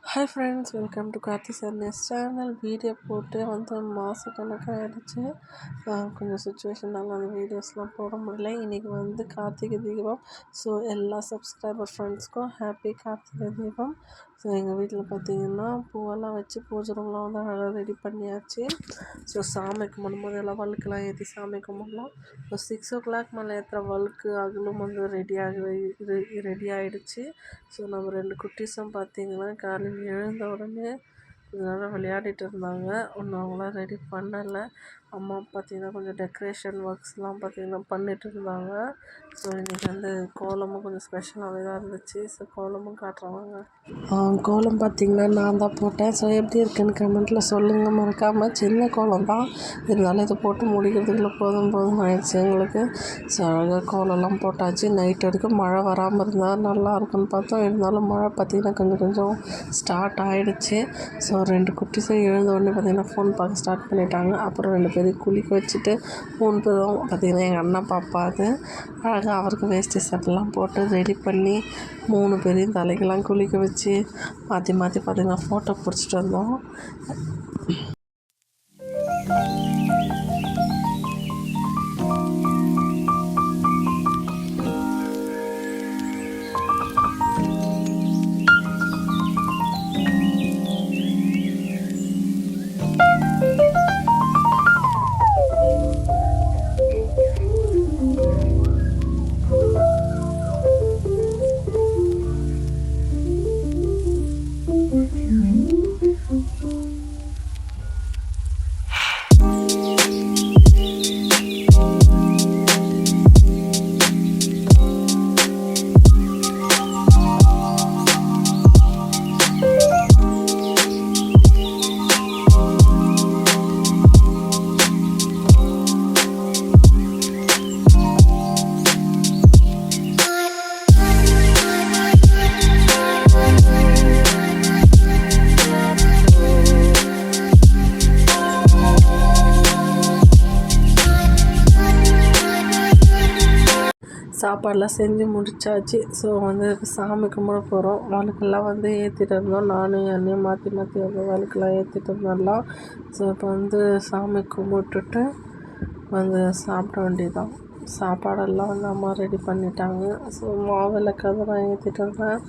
Hi friends, welcome to Karthi சர்னஸ் channel. Video போட்டு வந்து மாதக்கணக்காக ஆகிடுச்சு. கொஞ்சம் சுச்சுவேஷனால் அந்த வீடியோஸ்லாம் போட முடியல. இன்றைக்கி வந்து கார்த்திகை தீபம். ஸோ எல்லா சப்ஸ்கிரைபர் ஃப்ரெண்ட்ஸ்க்கும் ஹாப்பி கார்த்திகை தீபம். ஸோ எங்கள் வீட்டில் பார்த்திங்கன்னா பூவெல்லாம் வச்சு பூஜை ரூம்லாம் வந்து அழகாக ரெடி பண்ணியாச்சு. ஸோ சாமி கும்பிடும்போது எல்லாம் வழுக்கெல்லாம் ஏற்றி சாமி கும்பிடலாம். ஸோ 6 o'clock மேலே ஏற்றுற வழுக்கு அகலும் வந்து ரெடி ஆகிடுச்சு. ஸோ நம்ம 2 குட்டீஸும் பார்த்திங்கன்னா காலையில் எழுந்த உடனே கொஞ்ச நேரம் விளையாடிட்டு இருந்தாங்க. ஒன்றும் அவங்களாம் ரெடி பண்ணலை. அம்மா பார்த்திங்கன்னா கொஞ்சம் டெக்கரேஷன் ஒர்க்ஸ்லாம் பார்த்திங்கன்னா பண்ணிட்டு இருந்தாங்க. ஸோ இன்றைக்கி வந்து கோலமும் கொஞ்சம் ஸ்பெஷலாகவே தான் இருந்துச்சு. ஸோ கோலமும் காட்டுறாங்க. கோலம் பார்த்திங்கன்னா நான் தான் போட்டேன். ஸோ எப்படி இருக்குன்னு கமெண்ட்டில் சொல்லுங்கள். மறக்காமல் சின்ன கோலம் தான் இருந்தாலும் இதை போட்டு முடிக்கிறதுக்குள்ள போதும் ஆயிடுச்சு எங்களுக்கு. ஸோ அழகாக கோலம்லாம் போட்டாச்சு. நைட் வரைக்கும் மழை வராமல் இருந்தால் நல்லா இருக்குன்னு பார்த்தோம். இருந்தாலும் மழை பார்த்திங்கன்னா கொஞ்சம் ஸ்டார்ட் ஆகிடுச்சு. ஸோ 2 குட்டீஸும் எழுந்த உடனே பார்த்திங்கன்னா ஃபோன் பார்க்க ஸ்டார்ட் பண்ணிட்டாங்க. அப்புறம் 2 பேரையும் குளிக்க வச்சுட்டு 3 பேரும் பார்த்திங்கன்னா எங்கள் அண்ணா பாப்பா அது அழகாக அவருக்கு வேஷ்டி சட்டெல்லாம் போட்டு ரெடி பண்ணி 3 பேரையும் தலைக்கெல்லாம் குளிக்க வச்சு மாற்றி பார்த்திங்கன்னா ஃபோட்டோ பிடிச்சிட்டு வந்தோம். சாப்பாடெலாம் செஞ்சு முடிச்சாச்சு. ஸோ வந்து சாமி கும்பிட போகிறோம். வழுக்கெல்லாம் வந்து ஏற்றிட்டு இருந்தோம். நானும் என் அண்ணியும் மாற்றி வந்து வழுக்கெல்லாம் ஏற்றிட்டு இருந்தோம்லாம். ஸோ இப்போ வந்து சாமி கும்பிட்டுட்டு வந்து சாப்பிட வேண்டியதுதான். சாப்பாடெல்லாம் வந்து அம்மா ரெடி பண்ணிட்டாங்க. ஸோ மாவிளக்கெல்லாம் ஏற்றிட்டு இருந்தேன்.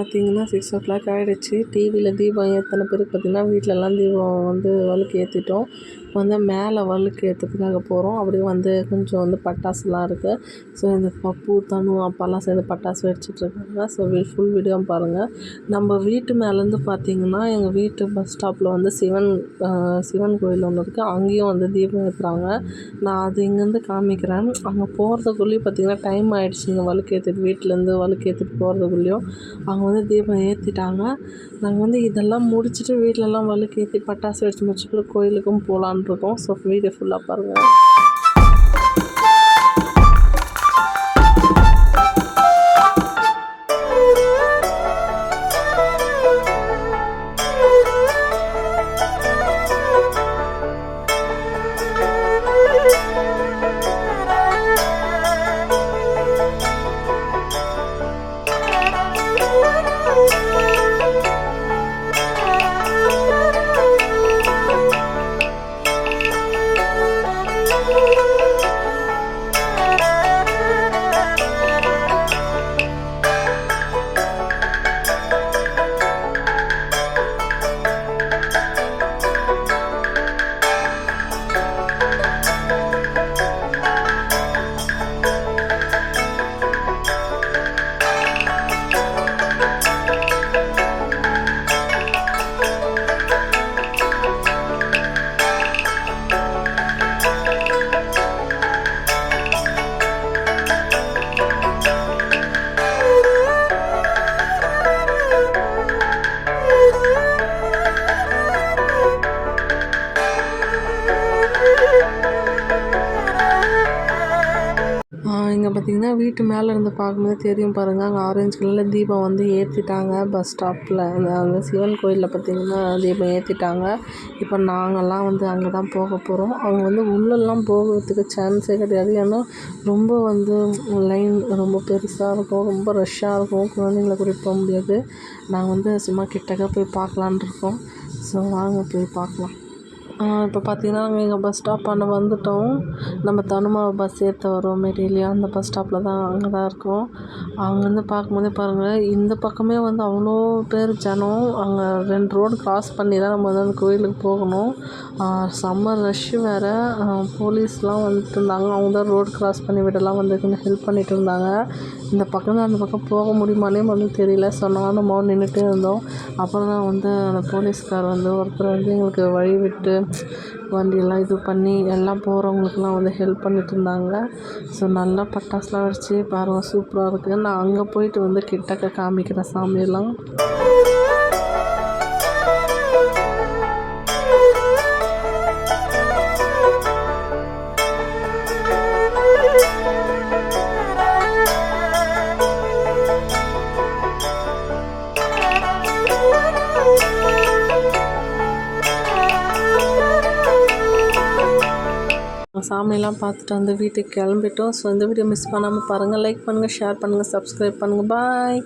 பார்த்தீங்கன்னா 6:00 ஆகிடுச்சு. டிவியில் தீபம் ஏற்றின பிறகு பார்த்திங்கன்னா வீட்டிலலாம் தீபம் வந்து வழுக்கு ஏற்றிட்டோம். இப்போ வந்து மேலே வழுக்கு ஏற்றுறதுக்காக போகிறோம். அப்படியே வந்து கொஞ்சம் வந்து பட்டாசுலாம் இருக்குது. ஸோ இந்த பப்பு, தனு, அப்பாலாம் சேர்ந்து பட்டாசு வெடிச்சிட்ருக்காங்க. ஸோ ஃபுல் வீடியோ பாருங்கள். நம்ம வீட்டு மேலேருந்து பார்த்திங்கன்னா எங்கள் வீட்டு பஸ் ஸ்டாப்பில் வந்து சிவன் கோயில் ஒன்று இருக்குது. அங்கேயும் வந்து தீபம் ஏற்றுறாங்க. நான் அது இங்கேருந்து காமிக்கிறேன். அங்கே போகிறதுக்குள்ளேயும் பார்த்திங்கன்னா டைம் ஆகிடுச்சிங்க. வழுக்கு ஏற்றிட்டு வீட்டிலேருந்து வழுக்கு ஏற்றிட்டு போகிறதுக்குள்ளேயும் அவங்க வந்து தீபம் ஏற்றிட்டாங்க. நாங்கள் வந்து இதெல்லாம் முடிச்சுட்டு வீட்டிலலாம் வழுக்கு ஏற்றி பட்டாசு வெடிச்சு முடிச்சுட்டு கோயிலுக்கும் போகலான் இருக்கோம். ஸோ வீடியோ ஃபுல்லாக பாருங்கள். இங்கே பார்த்திங்கன்னா வீட்டு மேலே இருந்து பார்க்கும்போது தெரியும் பாருங்கள். அங்கே ஆரஞ்சு கலரில் தீபம் வந்து ஏற்றிட்டாங்க. பஸ் ஸ்டாப்பில் அந்த சிவன் கோயிலில் பார்த்திங்கன்னா தீபம் ஏற்றிட்டாங்க. இப்போ நாங்கள்லாம் வந்து அங்கே தான் போக போகிறோம். அவங்க வந்து உள்ளெல்லாம் போகிறதுக்கு சான்ஸே கிடையாது. ஏன்னா ரொம்ப வந்து லைன் ரொம்ப பெருசாக இருக்கும், ரொம்ப ரஷ்ஷாக இருக்கும். குழந்தைங்கள கூட்டிகிட்டு போக முடியாது. நாங்கள் வந்து சும்மா கிட்டக்க போய் பார்க்கலான் இருக்கோம். ஸோ வாங்க போய் பார்க்கலாம். இப்போ பார்த்திங்கன்னா நாங்கள் எங்கள் பஸ் ஸ்டாப்பாண்ட வந்துவிட்டோம். நம்ம தனுமாவை பஸ் ஏற்ற வரோம் மெட்டீரியல் அந்த பஸ் ஸ்டாப்பில் தான் அங்கே தான் இருக்கோம். அங்கேருந்து பார்க்கும்போதே பாருங்கள், இந்த பக்கமே வந்து அவ்வளோ பேர் ஜனம். அங்கே 2 ரோடு க்ராஸ் பண்ணி தான் நம்ம வந்து அந்த கோயிலுக்கு போகணும். செம்ம ரஷ்ஷு வேறு. போலீஸ்லாம் வந்துட்டு இருந்தாங்க. அவங்க தான் ரோடு க்ராஸ் பண்ணி விடலாம் வந்து கொஞ்சம் ஹெல்ப் பண்ணிகிட்டு இருந்தாங்க. இந்த பக்கம் தான் அந்த பக்கம் போக முடியுமானே வந்து தெரியல. ஸோ நானும் நின்றுட்டே இருந்தோம். அப்புறம் தான் வந்து அந்த போலீஸ்கார் வந்து ஒருத்தர் வந்து எங்களுக்கு வழி விட்டு வண்டியெல்லாம் இது பண்ணி எல்லாம் போகிறவங்களுக்குலாம் வந்து ஹெல்ப் பண்ணிட்டு இருந்தாங்க. ஸோ நல்லா பட்டாசுலாம் வெடிச்சு பாருங்கள், சூப்பராக இருக்குது. நான் அங்கே போயிட்டு வந்து கிட்டக்க காமிக்கிறேன் சாமியெல்லாம். சாமியெல்லாம் பார்த்துட்டு வந்து வீட்டுக்கு கிளம்பிட்டோம். ஸோ இந்த வீடியோ மிஸ் பண்ணாமல் பாருங்கள். லைக் பண்ணுங்கள், ஷேர் பண்ணுங்கள், சப்ஸ்கிரைப் பண்ணுங்கள். பாய்.